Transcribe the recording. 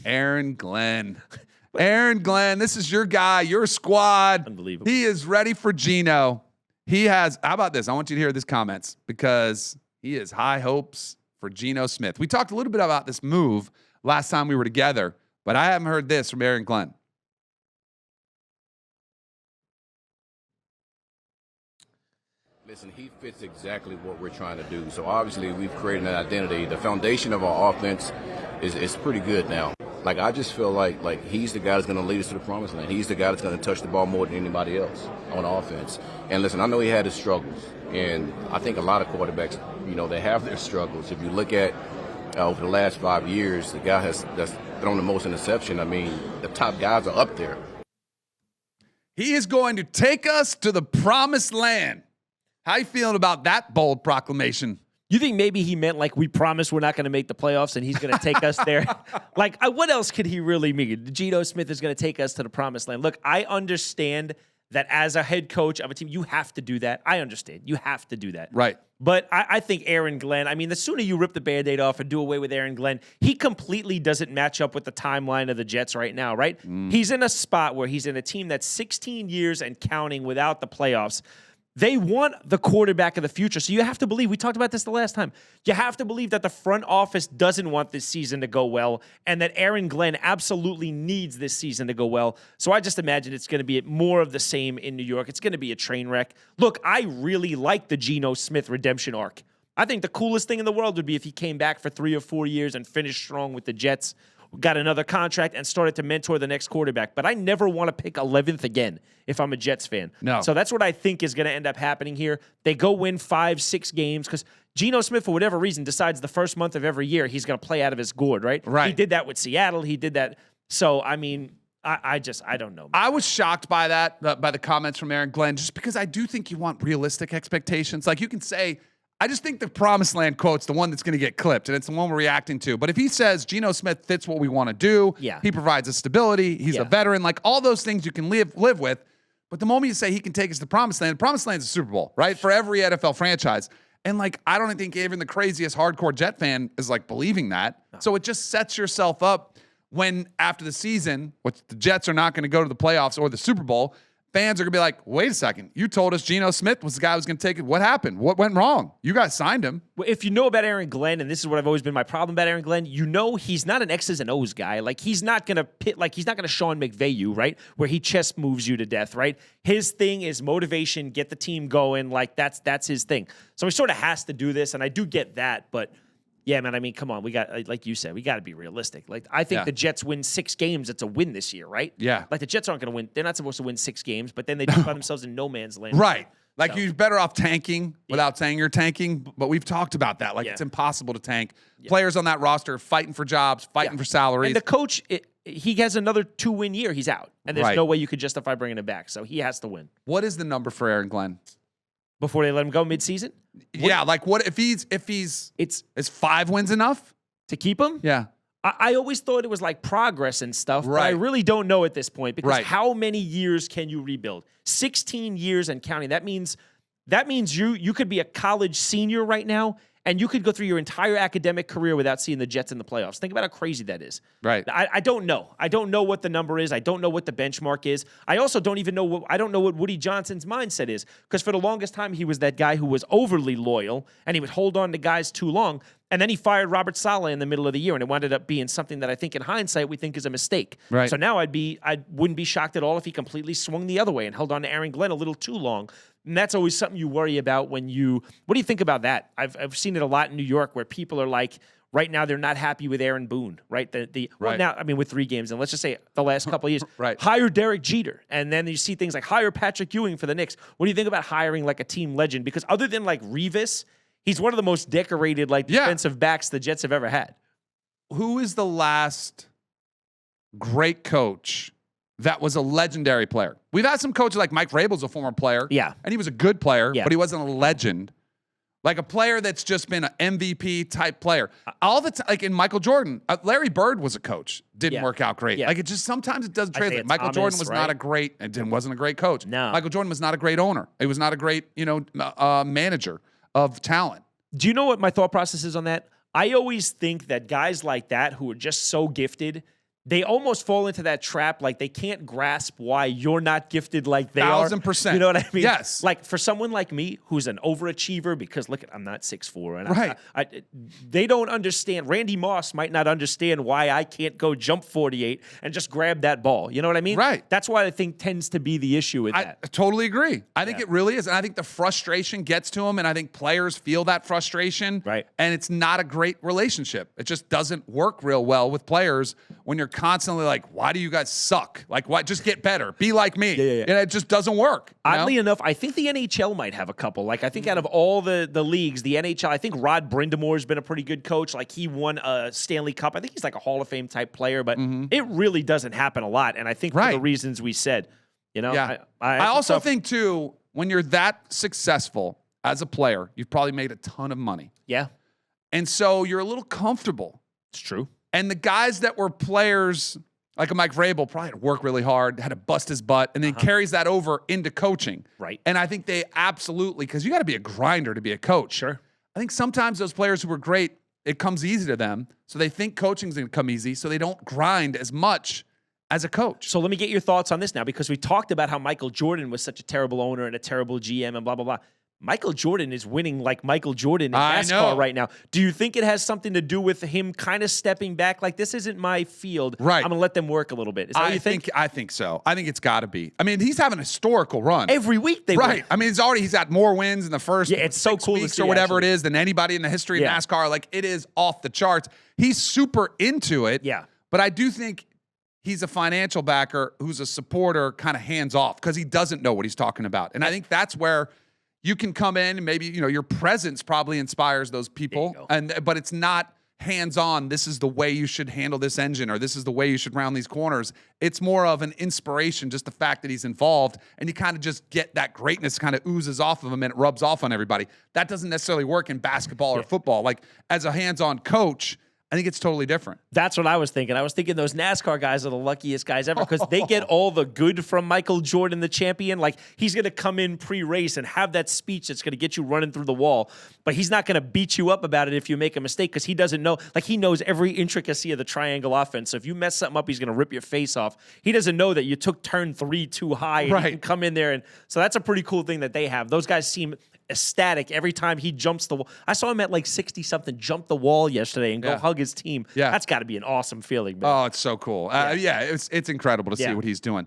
Aaron Glenn. Aaron Glenn, this is your guy, your squad. Unbelievable. He is ready for Geno. He has, how about this? I want you to hear this comments because he has high hopes for Geno Smith. We talked a little bit about this move last time we were together, but I haven't heard this from Aaron Glenn. Listen, he fits exactly what we're trying to do. So obviously we've created an identity. The foundation of our offense is pretty good now. Like, I just feel like he's the guy that's going to lead us to the promised land. He's the guy that's going to touch the ball more than anybody else on offense. And listen, I know he had his struggles, and I think a lot of quarterbacks, they have their struggles. If you look at over the last 5 years, the guy that's thrown the most interception. I mean, the top guys are up there. He is going to take us to the promised land. How you feeling about that bold proclamation? You think maybe he meant like we promise we're not going to make the playoffs and he's going to take us there? Like, what else could he really mean? Geno Smith is going to take us to the promised land. Look, I understand that as a head coach of a team, you have to do that. I understand. You have to do that. Right. But I think Aaron Glenn, I mean, the sooner you rip the Band-Aid off and do away with Aaron Glenn, he completely doesn't match up with the timeline of the Jets right now, right? He's in a spot where he's in a team that's 16 years and counting without the playoffs. They want the quarterback of the future. So you have to believe, we talked about this the last time, you have to believe that the front office doesn't want this season to go well and that Aaron Glenn absolutely needs this season to go well. So I just imagine it's going to be more of the same in New York. It's going to be a train wreck. Look, I really like the Geno Smith redemption arc. I think the coolest thing in the world would be if he came back for 3 or 4 years and finished strong with the Jets, got another contract, and started to mentor the next quarterback. But I never want to pick 11th again if I'm a Jets fan. No. So that's what I think is going to end up happening here. They go win 5-6 games because Geno Smith, for whatever reason, decides the first month of every year he's going to play out of his gourd, right? Right. He did that with Seattle. He did that. So, I mean, I don't know. I was shocked by that, by the comments from Aaron Glenn, just because I do think you want realistic expectations. Like, you can say, I just think the promised land quote's the one that's going to get clipped, and it's the one we're reacting to. But if he says Geno Smith fits what we want to do, he provides us stability, he's a veteran, like all those things you can live with. But the moment you say he can take us to the promised land's a Super Bowl, right? For every NFL franchise. And like, I don't think even the craziest hardcore Jet fan is like believing that. No. So it just sets yourself up when after the season, which the Jets are not going to go to the playoffs or the Super Bowl, fans are going to be like, wait a second. You told us Geno Smith was the guy who was going to take it. What happened? What went wrong? You guys signed him. Well, if you know about Aaron Glenn, and this is what I've always been my problem about Aaron Glenn, you know he's not an X's and O's guy. Like, he's not going to he's not going to Sean McVay you, right? Where he chest moves you to death, right? His thing is motivation, get the team going. Like, that's his thing. So he sort of has to do this, and I do get that, but yeah, man, I mean, come on. We got, like you said, we got to be realistic. Like, I think the Jets win 6 games. It's a win this year, right? Yeah. Like, the Jets aren't going to win. They're not supposed to win 6 games, but then they just find themselves in no man's land. Right. Like, you're better off tanking without saying you're tanking, but we've talked about that. Like, it's impossible to tank. Players on that roster fighting for jobs, fighting for salaries. And the coach, he has another 2-win year. He's out. And there's no way you could justify bringing him back. So he has to win. What is the number for Aaron Glenn? Before they let him go mid-season? Yeah, like what if he's is 5 wins enough to keep him? Yeah. I always thought it was like progress and stuff, but I really don't know at this point because how many years can you rebuild? 16 years and counting. That means you could be a college senior right now and you could go through your entire academic career without seeing the Jets in the playoffs. Think about how crazy that is. Right. I don't know. I don't know what the number is. I don't know what the benchmark is. I also don't even know I don't know what Woody Johnson's mindset is because for the longest time he was that guy who was overly loyal and he would hold on to guys too long. And then he fired Robert Saleh in the middle of the year, and it wound up being something that I think in hindsight we think is a mistake. Right. So now I wouldn't be shocked at all if he completely swung the other way and held on to Aaron Glenn a little too long. And that's always something you worry about when you – what do you think about that? I've seen it a lot in New York where people are like, right now they're not happy with Aaron Boone, right? Well, now, I mean, with 3 games, and let's just say the last couple of years, hire Derek Jeter. And then you see things like hire Patrick Ewing for the Knicks. What do you think about hiring like a team legend? Because other than like Revis – he's one of the most decorated like defensive backs the Jets have ever had. Who is the last great coach that was a legendary player? We've had some coaches like Mike Vrabel's a former player. Yeah. And he was a good player, but he wasn't a legend. Like a player that's just been an MVP type player. All the time, like in Michael Jordan, Larry Bird was a coach. Didn't work out great. Like it just sometimes it doesn't translate. Michael Jordan was not a great, wasn't a great coach. No. Michael Jordan was not a great owner. He was not a great, manager of talent. Do you know what my thought process is on that? I always think that guys like that who are just so gifted, they almost fall into that trap. Like, they can't grasp why you're not gifted like they are. 1,000%. You know what I mean? Yes. Like, for someone like me who's an overachiever, because look, I'm not 6'4", and Right. they don't understand. Randy Moss might not understand why I can't go jump 48 and just grab that ball. You know what I mean? Right. That's what I think tends to be the issue with I that. totally agree. I think it really is. And I think the frustration gets to him, and I think players feel that frustration. Right. And it's not a great relationship. It just doesn't work real well with players when you're constantly like, why do you guys suck? Like, what? Just get better. Be like me. Yeah. And it just doesn't work. Oddly enough, I think the NHL might have a couple. Like, I think out of all the leagues, the NHL, I think Rod Brindamore's been a pretty good coach. Like, he won a Stanley Cup. I think he's like a Hall of Fame type player, but it really doesn't happen a lot. And I think for the reasons we said, you know, Yeah. I also think, too, when you're that successful as a player, you've probably made a ton of money. Yeah, And so you're a little comfortable. it's true. And the guys that were players, like a Mike Vrabel, probably had to work really hard, had to bust his butt, and then carries that over into coaching. Right. And I think they absolutely, because you got to be a grinder to be a coach. Sure. I think sometimes those players who were great, it comes easy to them. So they think coaching's going to come easy, so they don't grind as much as a coach. So let me get your thoughts on this now, because we talked about how Michael Jordan was such a terrible owner and a terrible GM and blah, blah, blah. Michael Jordan is winning like Michael Jordan in NASCAR right now. Do you think it has something to do with him kind of stepping back? Like, this isn't my field. Right. I'm going to let them work a little bit. Is that what you think? I think so. I think it's got to be. I mean, he's having a historical run. Every week they win. I mean, he's got more wins in the first it's so 6 cool to weeks see, or whatever actually. it is than anybody in the history of NASCAR. Like, it is off the charts. He's super into it. Yeah. But I do think he's a financial backer who's a supporter, kind of hands off, because he doesn't know what he's talking about. And I think that's where you can come in and maybe, your presence probably inspires those people. But it's not hands-on. This is the way you should handle this engine, or this is the way you should round these corners. It's more of an inspiration, just the fact that he's involved, and you kind of just get that greatness kind of oozes off of him and it rubs off on everybody. That doesn't necessarily work in basketball or football. Like, as a hands-on coach, I think it's totally different. That's what I was thinking. I was thinking those NASCAR guys are the luckiest guys ever, because they get all the good from Michael Jordan, the champion. Like, he's going to come in pre-race and have that speech that's going to get you running through the wall. But he's not going to beat you up about it if you make a mistake, because he doesn't know. Like, he knows every intricacy of the triangle offense. So if you mess something up, he's going to rip your face off. He doesn't know that you took turn 3 too high and he can come in there. And so that's a pretty cool thing that they have. Those guys seem ecstatic every time he jumps the wall. I saw him at like 60-something jump the wall yesterday and go hug his team. Yeah. That's got to be an awesome feeling, man. Oh, it's so cool. It's incredible to see what he's doing.